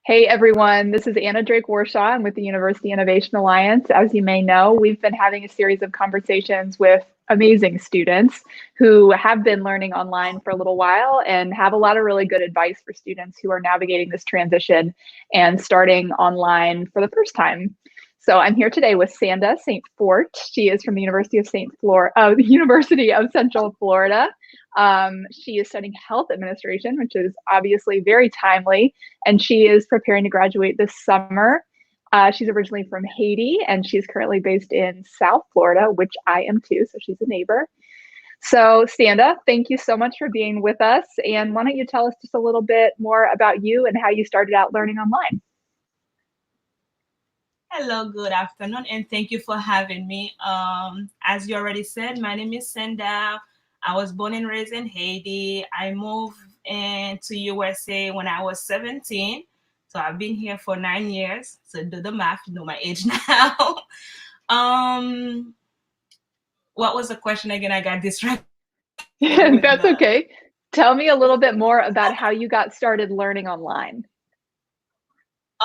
Hey everyone, this is Anna Drake Warshaw. I'm with the University Innovation Alliance. As you may know, we've been having a series of conversations with amazing students who have been learning online for a little while and have a lot of really good advice for students who are navigating this transition and starting online for the first time. So I'm here today with Sanda St. She is from the the University of Central Florida. She is studying health administration, which is obviously very timely, and she is preparing to graduate this summer. She's originally from Haiti, and she's currently based in South Florida, which I am too, so she's a neighbor. So, Sanda, thank you so much for being with us. And why don't you tell us just a little bit more about you and how you started out learning online? Hello, good afternoon, and thank you for having me. As you already said, my name is Sanda. I was born and raised in Haiti. I moved into USA when I was 17. So I've been here for 9 years. So do the math, you know my age now. um, what was the question again? I got distracted with That's the. okay. Tell me a little bit more about how you got started learning online.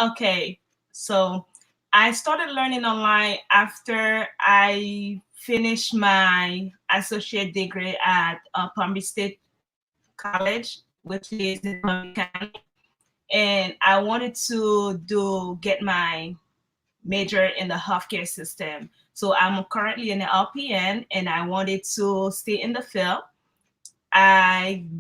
Okay, so I started learning online after I finished my associate degree at Palm Beach State College, which is in Palm Beach County, and I wanted to do get my major in the healthcare system. So I'm currently an LPN, and I wanted to stay in the field.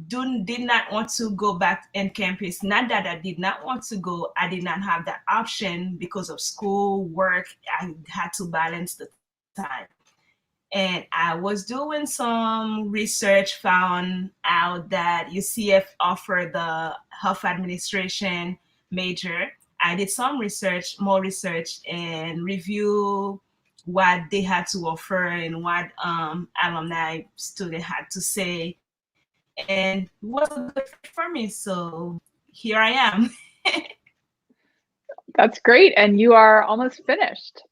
Did not want to go back in campus. Not that I did not want to go, I did not have that option because of school, work. I had to balance the time. And I was doing some research, found out that UCF offered the health administration major. I did some research, more research, and review what they had to offer and what alumni student had to say, and it was a good fit for me. So here I am. That's great. And you are almost finished.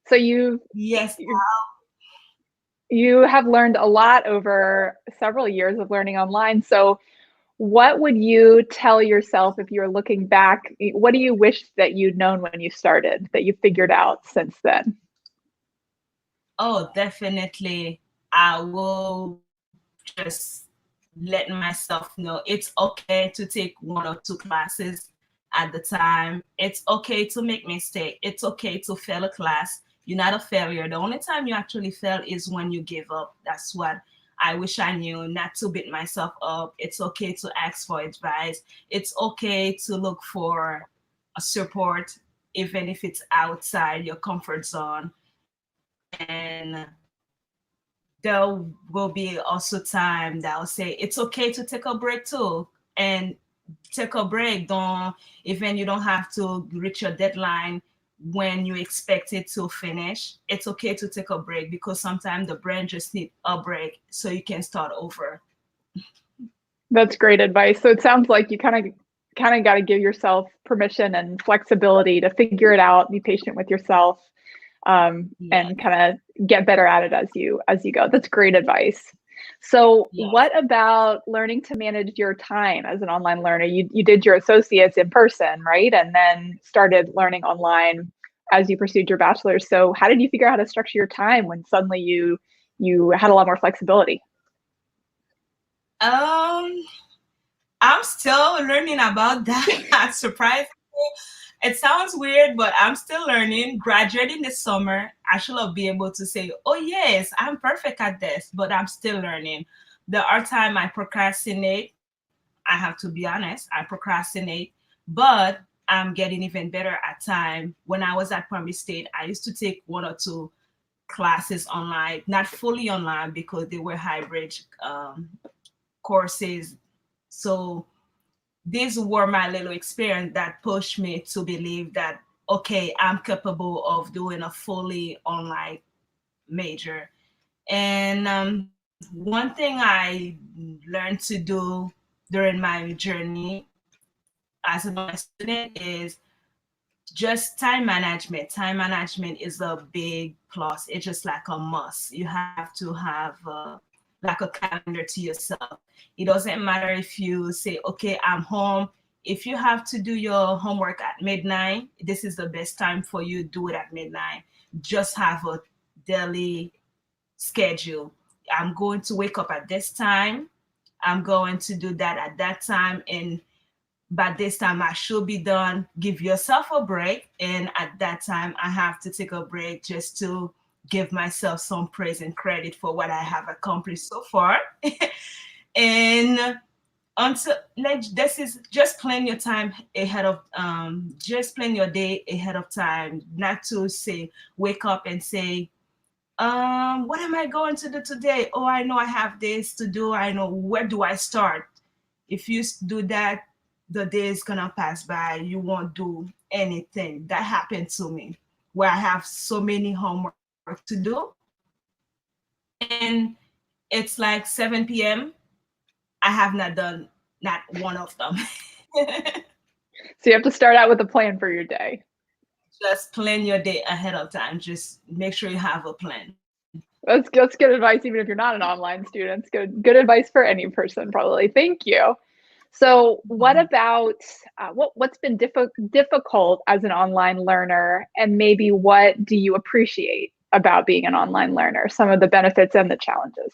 So Yes. you have learned a lot over several years of learning online. So what would you tell yourself if you're looking back? What do you wish that you'd known when you started, that you figured out since then? Oh, definitely. I will just let myself know it's okay to take one or two classes at the time. It's okay to make mistake. It's okay to fail a class. You're not a failure. The only time you actually fail is when you give up. That's what I wish I knew, not to beat myself up. It's okay to ask for advice. It's okay to look for a support, even if it's outside your comfort zone. And there will be also time that I'll say it's okay to take a break too. And take a break. Don't even you don't have to reach your deadline when you expect it to finish. It's okay to take a break because sometimes the brain just needs a break so you can start over. That's great advice. So it sounds like you kind of got to give yourself permission and flexibility to figure it out, be patient with yourself, Yeah. and kind of get better at it as you go. That's great advice. So, Yes. what about learning to manage your time as an online learner? You did your associates in person, right? And then started learning online as you pursued your bachelor's. So, how did you figure out how to structure your time when suddenly you had a lot more flexibility? Um, I'm still learning about that. Surprisingly, it sounds weird, but I'm still learning. Graduating this summer, I should have be able to say, "Oh yes, I'm perfect at this," but I'm still learning. There are times I procrastinate. I have to be honest, I procrastinate, but I'm getting even better at time. When I was at Palm Beach State, I used to take one or two classes online, not fully online because they were hybrid courses. So these were my little experience that pushed me to believe that okay, I'm capable of doing a fully online major. And one thing I learned to do during my journey as an online student is just time management. Time management is a big plus. It's just like a must. You have to have like a calendar to yourself. It doesn't matter if you say, okay, I'm home. if you have to do your homework at midnight, this is the best time for you to do it at midnight. Just have a daily schedule. I'm going to wake up at this time. I'm going to do that at that time. And by this time, I should be done. Give yourself a break. And at that time, I have to take a break just to give myself some praise and credit for what I have accomplished so far. And until like this is just plan your time ahead of just plan your day ahead of time, not to say wake up and say what am I going to do today? Oh, I know I have this to do. I know, where do I start? If you do that, the day is gonna pass by. You won't do anything. That happened to me, where I have so many homework to do, and it's like 7 p.m. I have not done not one of them. So you have to start out with a plan for your day. Just plan your day ahead of time. Just make sure you have a plan. That's good advice, even if you're not an online student. It's good advice for any person, probably. Thank you. So, what about what's been difficult as an online learner, and maybe what do you appreciate about being an online learner? Some of the benefits and the challenges.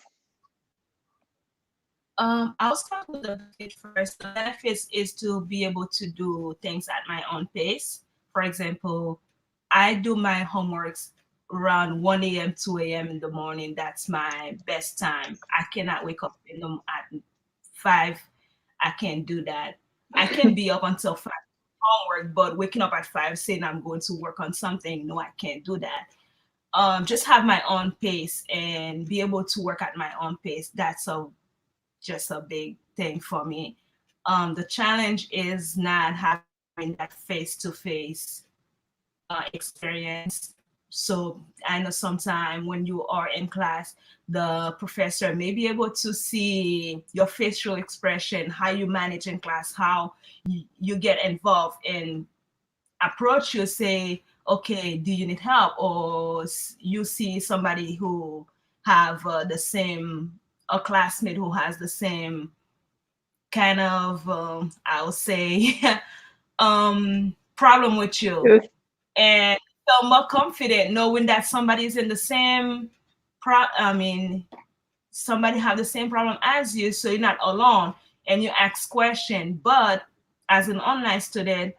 I'll start with the benefit first. The benefits is to be able to do things at my own pace. For example, I do my homeworks around 1 a.m., 2 a.m. in the morning. That's my best time. I cannot wake up at 5. I can't do that. I can be up until 5 homework, but waking up at 5 saying I'm going to work on something, no, I can't do that. Just have my own pace and be able to work at my own pace. That's just a big thing for me. The challenge is not having that face-to-face experience. So I know sometimes when you are in class, the professor may be able to see your facial expression, how you manage in class, how you get involved and approach you, say, okay, do you need help? Or you see somebody who have a classmate who has the same kind of, I'll say, problem with you. And feel more confident knowing that somebody's in the same somebody have the same problem as you, so you're not alone, and you ask question. But as an online student,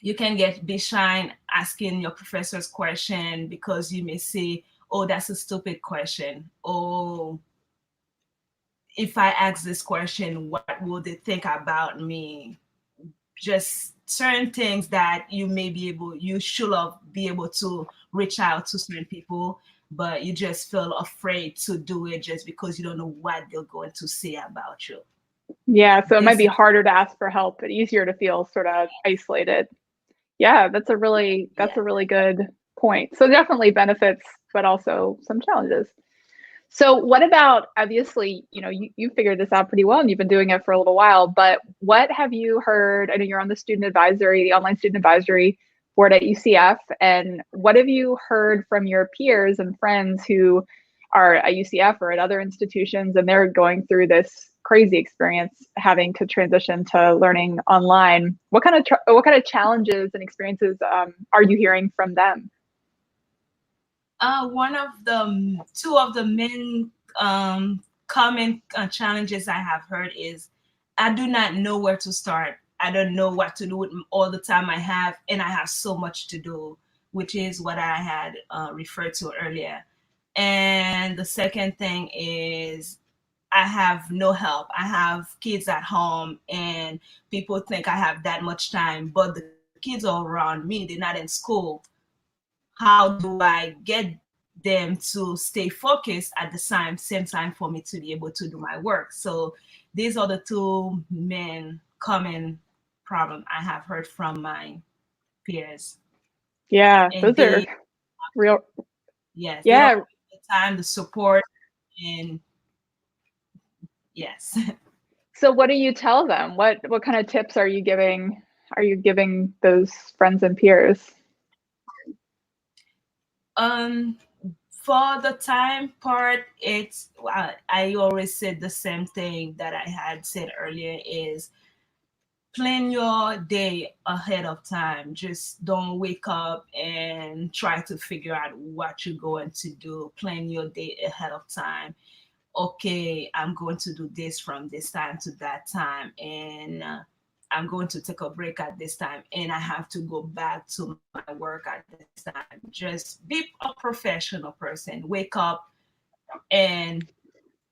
you can be shy asking your professors question because you may say, oh, that's a stupid question. Oh, if I ask this question, what will they think about me? Just certain things that you should have be able to reach out to certain people, but you just feel afraid to do it just because you don't know what they're going to say about you. Yeah, so it might be harder to ask for help, but easier to feel sort of isolated. Yeah, that's a really good point. So definitely benefits, but also some challenges. So what about, obviously, you figured this out pretty well and you've been doing it for a little while, but what have you heard? I know you're on the online student advisory board at UCF, and what have you heard from your peers and friends who are at UCF or at other institutions, and they're going through this crazy experience having to transition to learning online? What kind of challenges and experiences are you hearing from them? Two of the main common challenges I have heard is I do not know where to start. I don't know what to do with all the time I have, and I have so much to do, which is what I had referred to earlier. And the second thing is I have no help. I have kids at home, and people think I have that much time, but the kids are around me. They're not in school. How do I get them to stay focused at the same time for me to be able to do my work? So these are the two main common problem I have heard from my peers. Yeah, And those are real. Yes, Yeah. they don't have the time, the support, and yes. So what do you tell them? What kind of tips are you giving those friends and peers? For the time part, it's I always said the same thing that I had said earlier is plan your day ahead of time. Just don't wake up and try to figure out what you're going to do. Plan your day ahead of time. Okay, I'm going to do this from this time to that time, and I'm going to take a break at this time, and I have to go back to my work at this time. Just be a professional person. Wake up and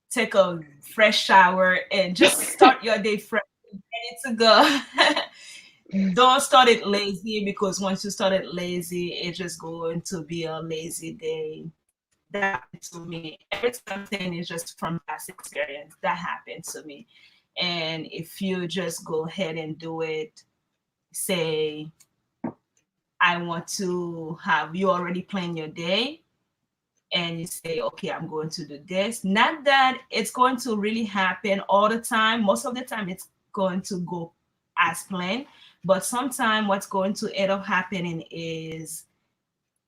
take a fresh shower and just start your day fresh, ready to go. Don't start it lazy, because once you start it lazy, it's just going to be a lazy day. That happened to me. Everything I'm saying is just from past experience. That happened to me. And if you just go ahead and do it, say, I want to have you already plan your day, and you say, okay, I'm going to do this. Not that it's going to really happen all the time. Most of the time, it's going to go as planned. But sometimes what's going to end up happening is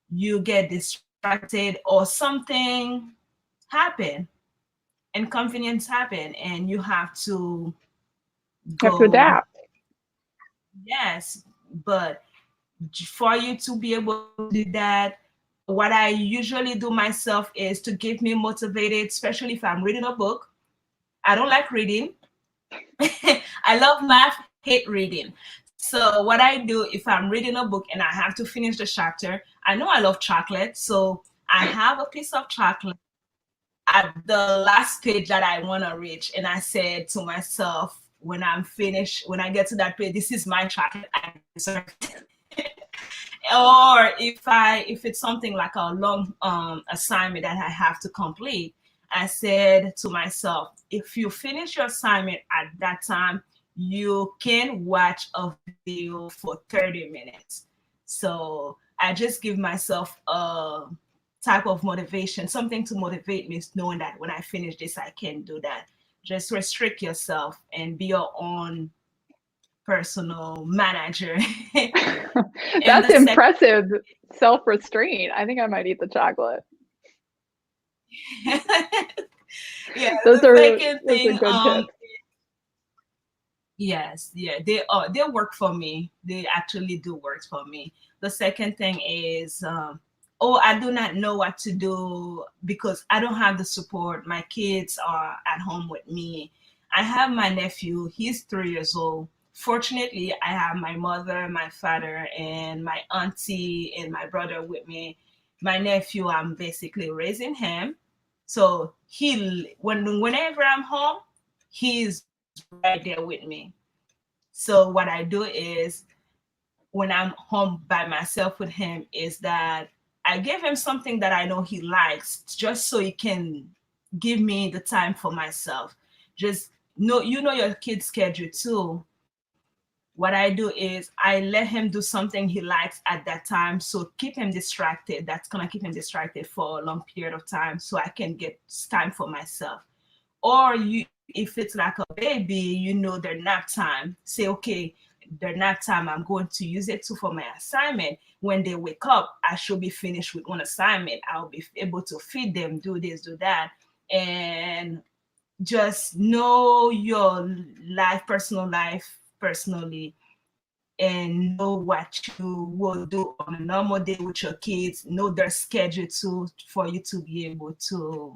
you get distracted or something happen, inconvenience happen, and you have to You have to go. adapt. Yes, but for you to be able to do that, what I usually do myself is to get me motivated, especially if I'm reading a book. I don't like reading. I love math, hate reading. So what I do, if I'm reading a book and I have to finish the chapter, I know I love chocolate, so I have a piece of chocolate at the last page that I want to reach, and I said to myself, when I'm finished, when I get to that page, this is my chocolate. I deserve it. Or if it's something like a long assignment that I have to complete, I said to myself, if you finish your assignment at that time, you can watch a video for 30 minutes. So I just give myself a type of motivation, something to motivate me, knowing that when I finish this, I can do that. Just restrict yourself and be your own personal manager. That's impressive self-restraint. I think I might eat the chocolate. Yeah, those the are second thing, good tips. Yes, yeah, they work for me. They actually do work for me. The second thing is, oh, I do not know what to do because I don't have the support. My kids are at home with me. I have my nephew. He's 3 years old. Fortunately, I have my mother, my father, and my auntie and my brother with me. My nephew, I'm basically raising him. So whenever I'm home, he's right there with me. So what I do is when I'm home by myself with him is that I give him something that I know he likes, just so he can give me the time for myself. Just know, your kid's schedule too. What I do is I let him do something he likes at that time. So keep him distracted. That's gonna keep him distracted for a long period of time so I can get time for myself. Or if it's like a baby, their nap time, say, okay, their nap time, I'm going to use it too for my assignment. When they wake up, I should be finished with one assignment. I'll be able to feed them, do this, do that. And just know your personal life personally, and know what you will do on a normal day with your kids. Know their schedule too, for you to be able to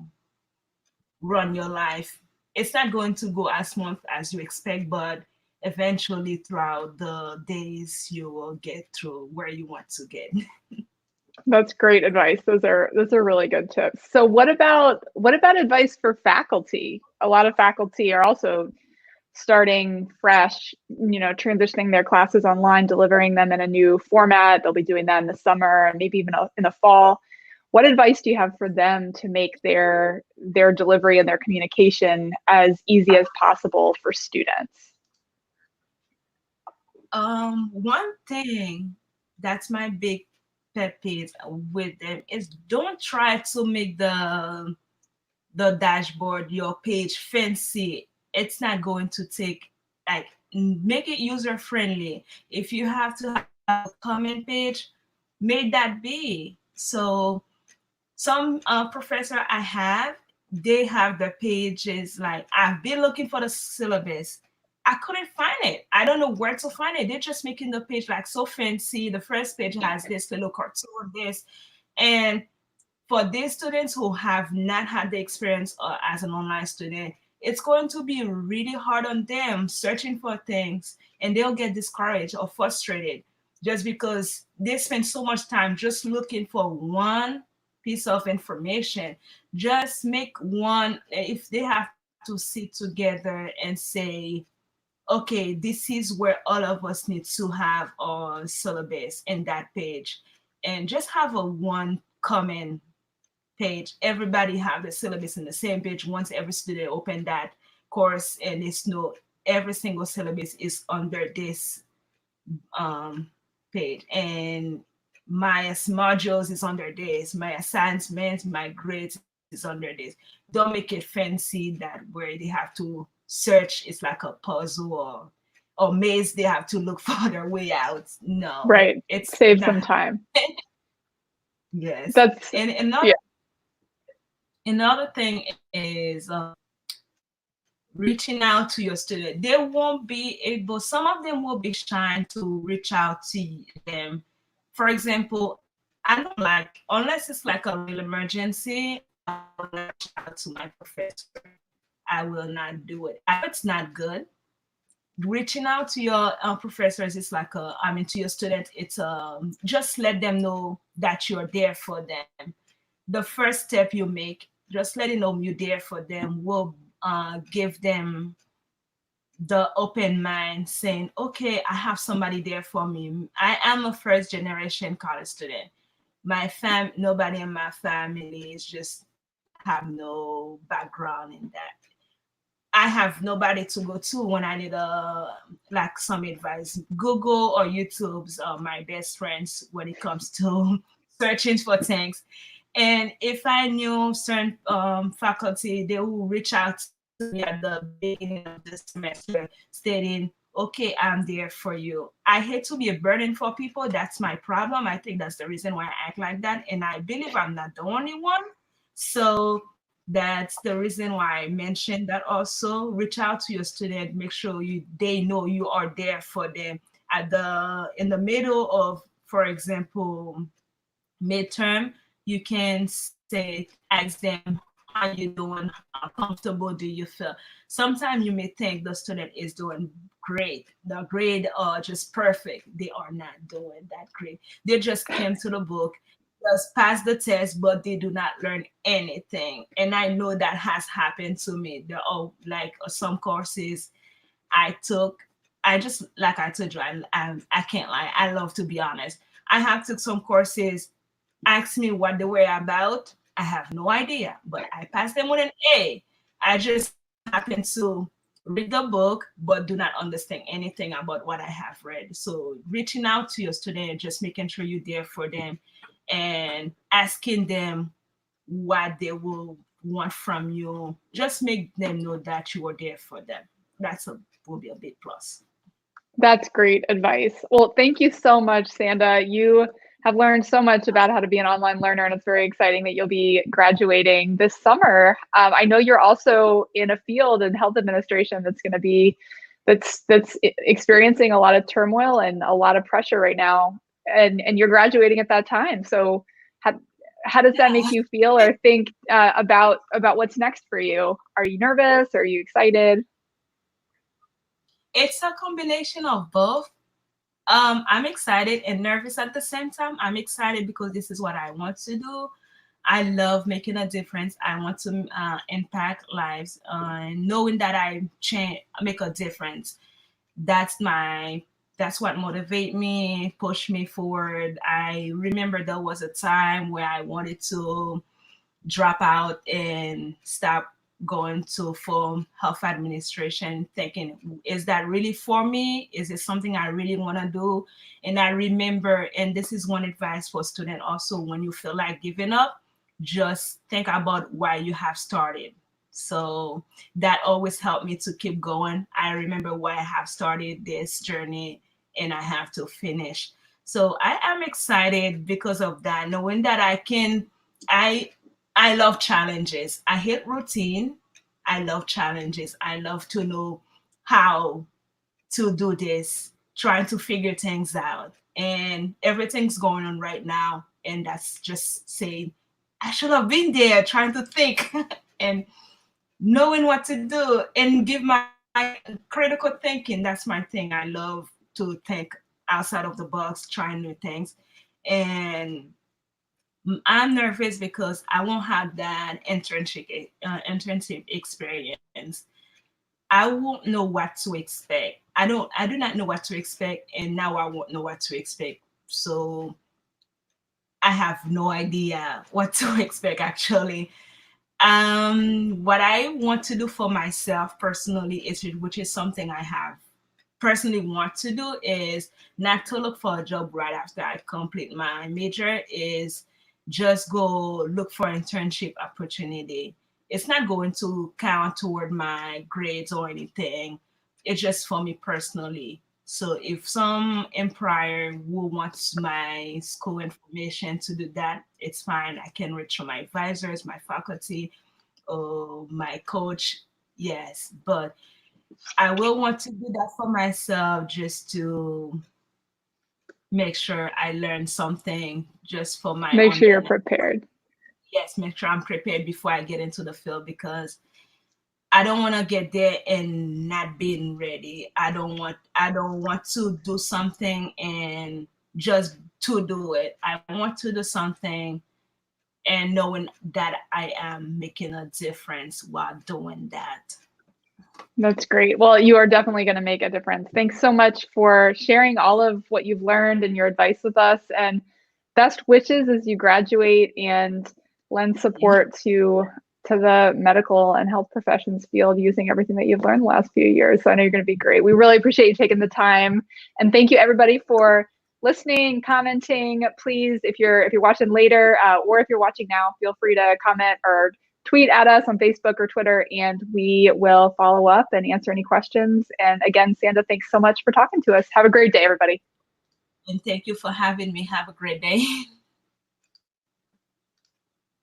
run your life. It's not going to go as smooth as you expect, but eventually throughout the days you will get through where you want to get. That's great advice. Those are really good tips. So what about advice for faculty? A lot of faculty are also starting fresh, transitioning their classes online, delivering them in a new format. They'll be doing that in the summer and maybe even in the fall. What advice do you have for them to make their delivery and their communication as easy as possible for students? One thing that's my big pet peeve with them is don't try to make the dashboard, your page fancy. It's not going to take, like, make it user friendly. If you have to have a comment page, make that be. So some professor I have, they have the pages like, I've been looking for the syllabus. I couldn't find it. I don't know where to find it. They're just making the page like so fancy. The first page has this little cartoon, this. And for these students who have not had the experience as an online student, it's going to be really hard on them searching for things, and they'll get discouraged or frustrated just because they spend so much time just looking for one piece of information. Just make one, if they have to sit together and say, okay, this is where all of us need to have our syllabus in that page, and just have a one common page. Everybody have the syllabus in the same page. Once every student open that course, and it's no, every single syllabus is under this um, page, and my modules is under this, my assignments, my grades is under this. Don't make it fancy that where they have to search, it's like a puzzle or maze, they have to look for their way out. No, Right. it's Save not. some time. Yes. That's And yeah. another thing is reaching out to your student. They won't be able, some of them will be shy to reach out to them. For example, I don't like, unless it's like a real emergency, I will not reach out to my professor. I will not do it. I know it's not good. Reaching out to your professors is like to your students, it's just let them know that you're there for them. The first step you make, just letting them you're there for them, will give them the open mind, saying, okay, I have somebody there for me. I am a first generation college student. Nobody in my family is just have no background in that. I have nobody to go to when I need like some advice. Google or YouTube's my best friends when it comes to searching for things. And if I knew certain faculty, they will reach out to me at the beginning of the semester stating, okay, I'm there for you. I hate to be a burden for people. That's my problem. I think that's the reason why I act like that. And I believe I'm not the only one. So that's the reason why I mentioned that also. Reach out to your student, make sure they know you are there for them at in the middle of, for example, midterm. You can say, ask them, how you doing, how comfortable do you feel. Sometimes you may think the student is doing great, the grade are just perfect. They are not doing that great. They just came to the book, just pass the test, but they do not learn anything. And I know that has happened to me. There are like some courses I took. I just, like I told you, I can't lie. I love to be honest. I have took some courses. Ask me what they were about. I have no idea, but I passed them with an A. I just happen to read the book, but do not understand anything about what I have read. So reaching out to your student, just making sure you're there for them, and asking them what they will want from you. Just make them know that you are there for them. Will be a big plus. That's great advice. Well, thank you so much, Sanda. You have learned so much about how to be an online learner, and it's very exciting that you'll be graduating this summer. I know you're also in a field in health administration that's going to be that's experiencing a lot of turmoil and a lot of pressure right now, and you're graduating at that time. So, how does that make you feel, or think about what's next for you? Are you nervous? Are you excited? It's a combination of both. I'm excited and nervous at the same time. I'm excited because this is what I want to do. I love making a difference. I want to impact lives, knowing that make a difference. That's that's what motivate me, push me forward. I remember there was a time where I wanted to drop out and stop going to full health administration, thinking, is that really for me? Is it something I really want to do? And I remember, and this is one advice for student also, when you feel like giving up, just think about why you have started. So that always helped me to keep going. I remember why I have started this journey, and I have to finish. So I am excited because of that, knowing that I I love challenges. I hate routine. I love challenges. I love to know how to do this, trying to figure things out. And everything's going on right now. And that's just saying, I should have been there trying to think and knowing what to do and give my critical thinking. That's my thing. I love to think outside of the box, trying new things. And I'm nervous because I won't have that internship experience. I won't know what to expect. I do not know what to expect, and now I won't know what to expect. So I have no idea what to expect actually. What I want to do for myself personally is, which is something I have personally want to do, is not to look for a job right after I complete my major, is just go look for internship opportunity. It's not going to count toward my grades or anything. It's just for me personally. So if some employer who wants my school information to do that, it's fine. I can reach my advisors, my faculty, or my coach. Yes, but I will want to do that for myself just to make sure I learn something just for my Make own sure you're benefit. prepared. Yes, make sure I'm prepared before I get into the field, because I don't want to get there and not being ready. I don't want to do something and just to do it. I want to do something and knowing that I am making a difference while doing that. That's great. Well, you are definitely going to make a difference. Thanks so much for sharing all of what you've learned and your advice with us. And best wishes as you graduate and lend support to the medical and health professions field using everything that you've learned the last few years. So I know you're going to be great. We really appreciate you taking the time. And thank you everybody for listening, commenting. Please, if you're watching later or if you're watching now, feel free to comment or tweet at us on Facebook or Twitter, and we will follow up and answer any questions. And again, Sanda, thanks so much for talking to us. Have a great day, everybody. And thank you for having me. Have a great day.